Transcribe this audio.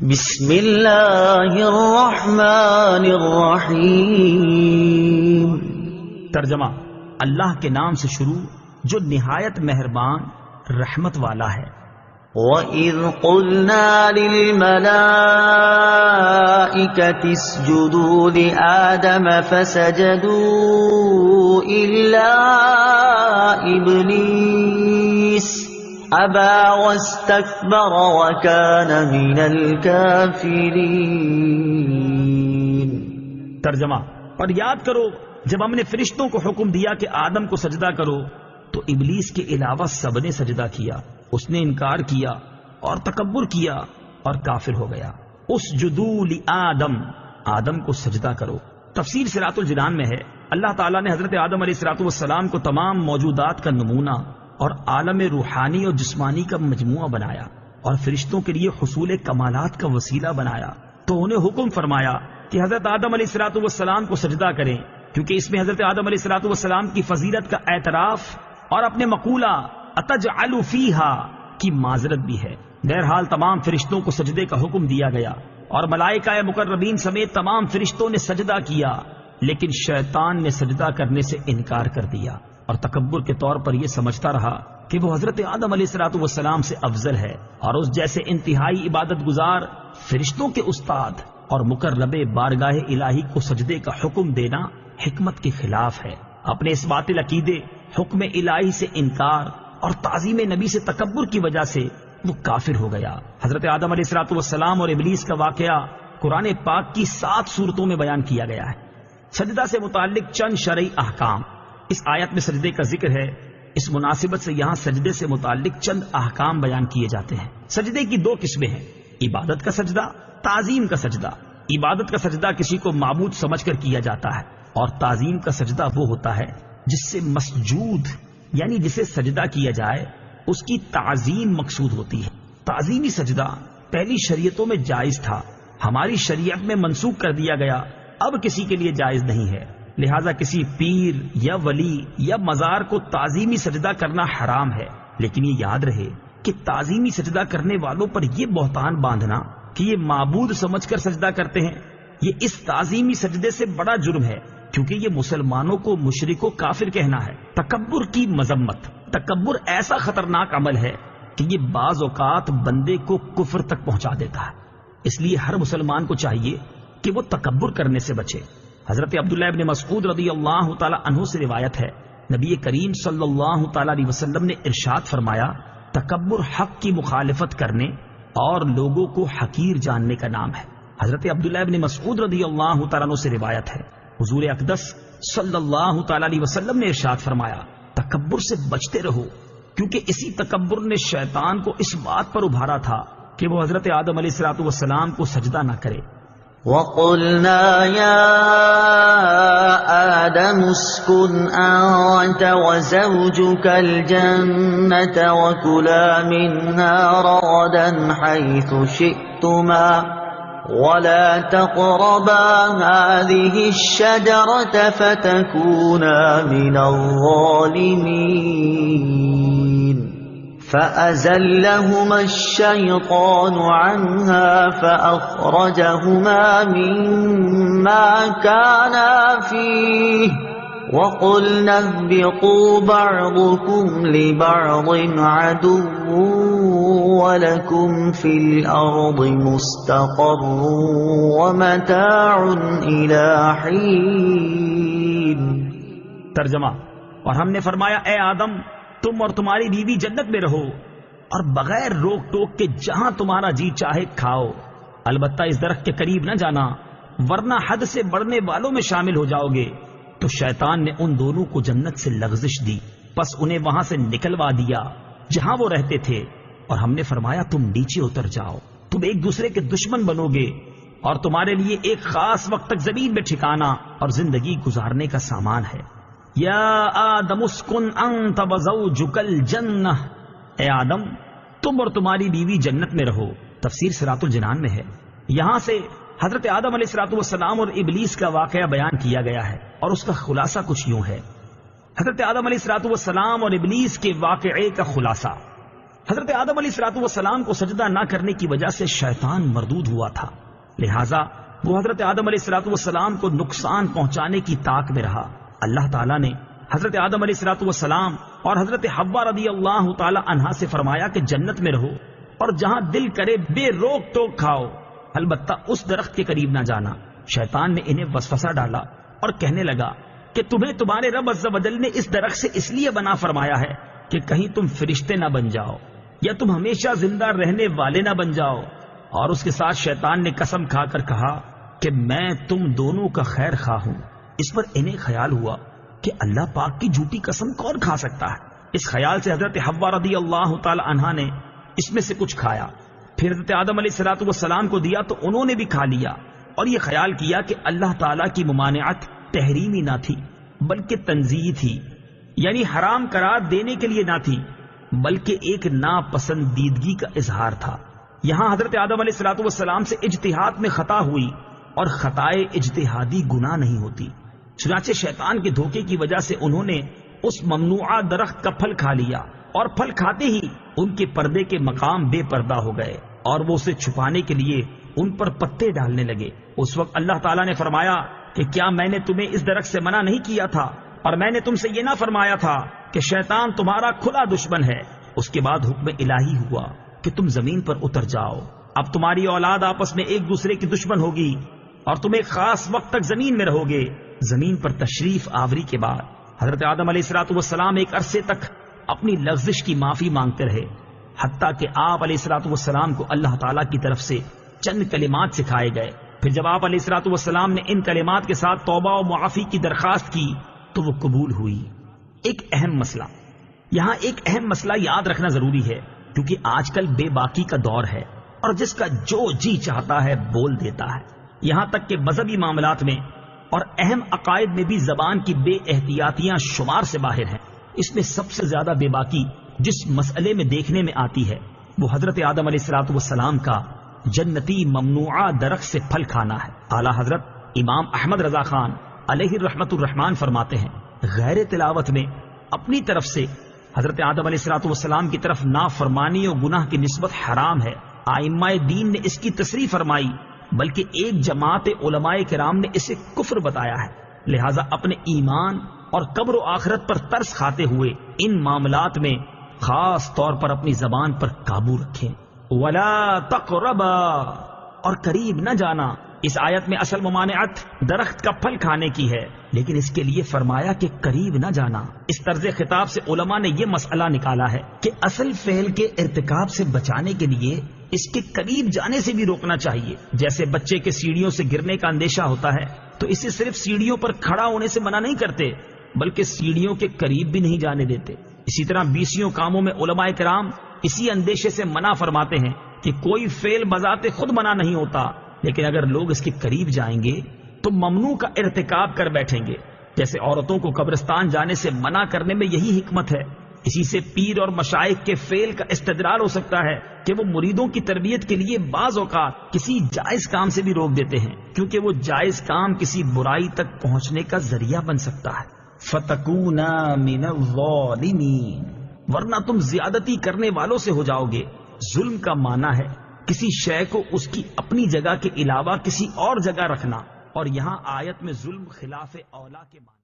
بسم اللہ الرحمن الرحیم۔ ترجمہ: اللہ کے نام سے شروع جو نہایت مہربان رحمت والا ہے۔ وَإِذْ قُلْنَا لِلْمَلَائِكَةِ اسْجُدُوا لِآدَمَ فَسَجَدُوا إِلَّا إِبْلِيسَ أَبَى وَاسْتَكْبَرَ وَكَانَ مِنَ الْكَافِرِينَ۔ ترجمہ: اور یاد کرو جب ہم نے فرشتوں کو حکم دیا کہ آدم کو سجدہ کرو تو ابلیس کے علاوہ سب نے سجدہ کیا، اس نے انکار کیا اور تکبر کیا اور کافر ہو گیا۔ اسجدوا لآدم، آدم کو سجدہ کرو۔ تفسیر صراط الجنان میں ہے اللہ تعالیٰ نے حضرت آدم علیہ السلام کو تمام موجودات کا نمونہ اور عالم روحانی اور جسمانی کا مجموعہ بنایا اور فرشتوں کے لیے حصول کمالات کا وسیلہ بنایا، تو انہیں حکم فرمایا کہ حضرت آدم علیہ السلام کو سجدہ کریں، کیونکہ اس میں حضرت آدم علیہ السلام کی فضیلت کا اعتراف اور اپنے مقولہ اتجعل فیہا کی معذرت بھی ہے۔ بہرحال تمام فرشتوں کو سجدے کا حکم دیا گیا اور ملائکہ مقربین سمیت تمام فرشتوں نے سجدہ کیا، لیکن شیطان نے سجدہ کرنے سے انکار کر دیا اور تکبر کے طور پر یہ سمجھتا رہا کہ وہ حضرت آدم علیہ السلام سے افضل ہے اور اس جیسے انتہائی عبادت گزار فرشتوں کے استاد اور مقرب بارگاہ الہی کو سجدے کا حکم دینا حکمت کے خلاف ہے۔ اپنے اس باطل عقیدے، حکم الہی سے انکار اور تعظیم نبی سے تکبر کی وجہ سے وہ کافر ہو گیا۔ حضرت آدم علیہ السلام اور ابلیس کا واقعہ قرآن پاک کی 7 سورتوں میں بیان کیا گیا ہے۔ سجدہ سے متعلق چند شرعی احکام اس آیت میں سجدے کا ذکر ہے، اس مناسبت سے یہاں سجدے سے متعلق چند احکام بیان کیے جاتے ہیں۔ سجدے کی 2 قسمیں ہیں، عبادت کا سجدہ، تعظیم کا سجدہ۔ عبادت کا سجدہ کسی کو معبود سمجھ کر کیا جاتا ہے اور تعظیم کا سجدہ وہ ہوتا ہے جس سے مسجود یعنی جسے سجدہ کیا جائے اس کی تعظیم مقصود ہوتی ہے۔ تعظیمی سجدہ پہلی شریعتوں میں جائز تھا، ہماری شریعت میں منسوخ کر دیا گیا، اب کسی کے لیے جائز نہیں ہے، لہذا کسی پیر یا ولی یا مزار کو تعظیمی سجدہ کرنا حرام ہے۔ لیکن یہ یاد رہے کہ تعظیمی سجدہ کرنے والوں پر یہ بہتان باندھنا کہ یہ معبود سمجھ کر سجدہ کرتے ہیں، یہ اس تعظیمی سجدے سے بڑا جرم ہے، کیونکہ یہ مسلمانوں کو مشرک و کافر کہنا ہے۔ تکبر کی مذمت، تکبر ایسا خطرناک عمل ہے کہ یہ بعض اوقات بندے کو کفر تک پہنچا دیتا ہے، اس لیے ہر مسلمان کو چاہیے کہ وہ تکبر کرنے سے بچے۔ حضرت عبداللہ ابن مسعود رضی اللہ تعالی عنہ سے روایت ہے، نبی کریم صلی اللہ تعالی علیہ وسلم نے ارشاد فرمایا، تکبر حق کی مخالفت کرنے اور لوگوں کو حقیر جاننے کا نام ہے۔ حضرت عبداللہ ابن مسعود رضی اللہ تعالیٰ عنہ سے روایت ہے، حضور اقدس صلی اللہ تعالی علیہ وسلم نے ارشاد فرمایا، تکبر سے بچتے رہو، کیونکہ اسی تکبر نے شیطان کو اس بات پر ابھارا تھا کہ وہ حضرت آدم علیہ السلام کو سجدہ نہ کرے۔ وَقُلْنَا يَا آدَمُ اسْكُنْ أَنْتَ وَزَوْجُكَ الْجَنَّةَ وَكُلَا مِنْهَا رَغَدًا حَيْثُ شِئْتُمَا وَلَا تَقْرَبَا هَذِهِ الشَّجَرَةَ فَتَكُونَا مِنَ الظَّالِمِينَ فَأَزَلَّهُمَا الشَّيْطَانُ عَنْهَا فَأَخْرَجَهُمَا مِمَّا كَانَا فِيهِ وَقُلْنَا اهْبِطُوا بَعْضُكُمْ لِبَعْضٍ عَدُوٌّ وَلَكُمْ فِي الْأَرْضِ مُسْتَقَرٌّ وَمَتَاعٌ إِلَى حِينٍ۔ ترجمہ: اور ہم نے فرمایا، اے آدم، تم اور تمہاری بیوی جنت میں رہو اور بغیر روک ٹوک کے جہاں تمہارا جی چاہے کھاؤ، البتہ اس درخت کے قریب نہ جانا ورنہ حد سے بڑھنے والوں میں شامل ہو جاؤ گے۔ تو شیطان نے ان دونوں کو جنت سے لغزش دی، پس انہیں وہاں سے نکلوا دیا جہاں وہ رہتے تھے، اور ہم نے فرمایا تم نیچے اتر جاؤ، تم ایک دوسرے کے دشمن بنو گے اور تمہارے لیے ایک خاص وقت تک زمین میں ٹھکانا اور زندگی گزارنے کا سامان ہے۔ یا آدم اسکن انت وزوجک الجنہ، اے آدم تم اور تمہاری بیوی جنت میں رہو۔ تفسیر صراط الجنان میں ہے، یہاں سے حضرت آدم علیہ السلام اور ابلیس کا واقعہ بیان کیا گیا ہے اور اس کا خلاصہ کچھ یوں ہے۔ حضرت آدم علیہ السلام اور ابلیس کے واقعے کا خلاصہ، حضرت آدم علیہ السلام کو سجدہ نہ کرنے کی وجہ سے شیطان مردود ہوا تھا، لہٰذا وہ حضرت آدم علیہ السلام کو نقصان پہنچانے کی طاق میں رہا۔ اللہ تعالیٰ نے حضرت آدم علیہ السلام اور حضرت حوا رضی اللہ تعالی عنہا سے فرمایا کہ جنت میں رہو اور جہاں دل کرے بے روک ٹوک کھاؤ، البتہ اس درخت کے قریب نہ جانا۔ شیطان نے انہیں وسوسہ ڈالا اور کہنے لگا کہ تمہیں تمہارے رب عز و جل نے اس درخت سے اس لیے بنا فرمایا ہے کہ کہیں تم فرشتے نہ بن جاؤ یا تم ہمیشہ زندہ رہنے والے نہ بن جاؤ۔ اور اس کے ساتھ شیطان نے قسم کھا کر کہا کہ میں تم دونوں کا خیر خواہ ہوں۔ اس پر انہیں خیال ہوا کہ اللہ پاک کی جھوٹی قسم کون کھا سکتا ہے۔ اس خیال سے حضرت حوا رضی اللہ تعالی عنہا نے اس میں سے کچھ کھایا، پھر حضرت آدم علیہ السلام کو دیا تو انہوں نے بھی کھا لیا، اور یہ خیال کیا کہ اللہ تعالیٰ کی ممانعت تحریمی نہ تھی بلکہ تنزیہی تھی، یعنی حرام قرار دینے کے لیے نہ تھی بلکہ ایک ناپسندیدگی کا اظہار تھا۔ یہاں حضرت آدم علیہ السلام سے اجتہاد میں خطا ہوئی، اور خطائے اجتہادی گناہ نہیں ہوتی، چنانچہ شیطان کے دھوکے کی وجہ سے انہوں نے اس ممنوعہ درخت کا پھل کھا لیا، اور پھل کھاتے ہی ان کے پردے کے مقام بے پردہ ہو گئے، اور وہ اسے چھپانے کے لیے ان پر پتے ڈالنے لگے۔ اس وقت اللہ تعالیٰ نے فرمایا کہ کیا میں نے تمہیں اس درخت سے منع نہیں کیا تھا، اور میں نے تم سے یہ نہ فرمایا تھا کہ شیطان تمہارا کھلا دشمن ہے؟ اس کے بعد حکم الہی ہوا کہ تم زمین پر اتر جاؤ، اب تمہاری اولاد آپس میں ایک دوسرے کی دشمن ہوگی، اور تم ایک خاص وقت تک زمین میں رہو گے۔ زمین پر تشریف آوری کے بعد حضرت آدم علیہ السلام ایک عرصے تک اپنی لغزش کی معافی مانگتے رہے، حتیٰ کہ آپ علیہ السلام کو اللہ تعالیٰ کی طرف سے چند کلمات سکھائے گئے۔ پھر جب آپ علیہ السلام نے ان کلمات کے ساتھ توبہ و معافی کی درخواست کی تو وہ قبول ہوئی۔ ایک اہم مسئلہ، یہاں ایک اہم مسئلہ یاد رکھنا ضروری ہے، کیونکہ آج کل بے باکی کا دور ہے اور جس کا جو جی چاہتا ہے بول دیتا ہے، یہاں تک کہ مذہبی معاملات میں اور اہم عقائد میں بھی زبان کی بے احتیاطیاں شمار سے باہر ہیں۔ اس میں سب سے زیادہ بے باکی جس مسئلے میں دیکھنے میں آتی ہے وہ حضرت آدم علیہ السلام کا جنتی ممنوعہ درخت سے پھل کھانا ہے۔ اعلیٰ حضرت امام احمد رضا خان علیہ رحمت الرحمان فرماتے ہیں، غیر تلاوت میں اپنی طرف سے حضرت آدم علیہ السلام کی طرف نافرمانی و گناہ کی نسبت حرام ہے۔ ائمہ دین نے اس کی تصریح فرمائی، بلکہ ایک جماعت علماء کرام نے اسے کفر بتایا ہے۔ لہٰذا اپنے ایمان اور قبر و آخرت پر ترس کھاتے ہوئے ان معاملات میں خاص طور پر اپنی زبان پر قابو رکھیں۔ وَلَا تَقْرَبَا، اور قریب نہ جانا۔ اس آیت میں اصل ممانعت درخت کا پھل کھانے کی ہے، لیکن اس کے لیے فرمایا کہ قریب نہ جانا۔ اس طرز خطاب سے علماء نے یہ مسئلہ نکالا ہے کہ اصل فعل کے ارتکاب سے بچانے کے لیے اس کے قریب جانے سے بھی روکنا چاہیے۔ جیسے بچے کے سیڑھیوں سے گرنے کا اندیشہ ہوتا ہے تو اسے صرف سیڑھیوں پر کھڑا ہونے سے منع نہیں کرتے بلکہ سیڑھیوں کے قریب بھی نہیں جانے دیتے۔ اسی طرح بیسیوں کاموں میں علماء کرام اسی اندیشے سے منع فرماتے ہیں کہ کوئی فعل بذات خود منع نہیں ہوتا، لیکن اگر لوگ اس کے قریب جائیں گے تو ممنوع کا ارتکاب کر بیٹھیں گے۔ جیسے عورتوں کو قبرستان جانے سے منع کرنے میں یہی حکمت ہے۔ اسی سے پیر اور مشائخ کے فعل کا استدلال ہو سکتا ہے کہ وہ مریدوں کی تربیت کے لیے بعض اوقات کسی جائز کام سے بھی روک دیتے ہیں، کیونکہ وہ جائز کام کسی برائی تک پہنچنے کا ذریعہ بن سکتا ہے۔ فَتَكُونَا مِنَ الظَّالِمِينَ، ورنہ تم زیادتی کرنے والوں سے ہو جاؤ گے۔ ظلم کا معنی ہے کسی شے کو اس کی اپنی جگہ کے علاوہ کسی اور جگہ رکھنا، اور یہاں آیت میں ظلم خلاف اولا کے معنی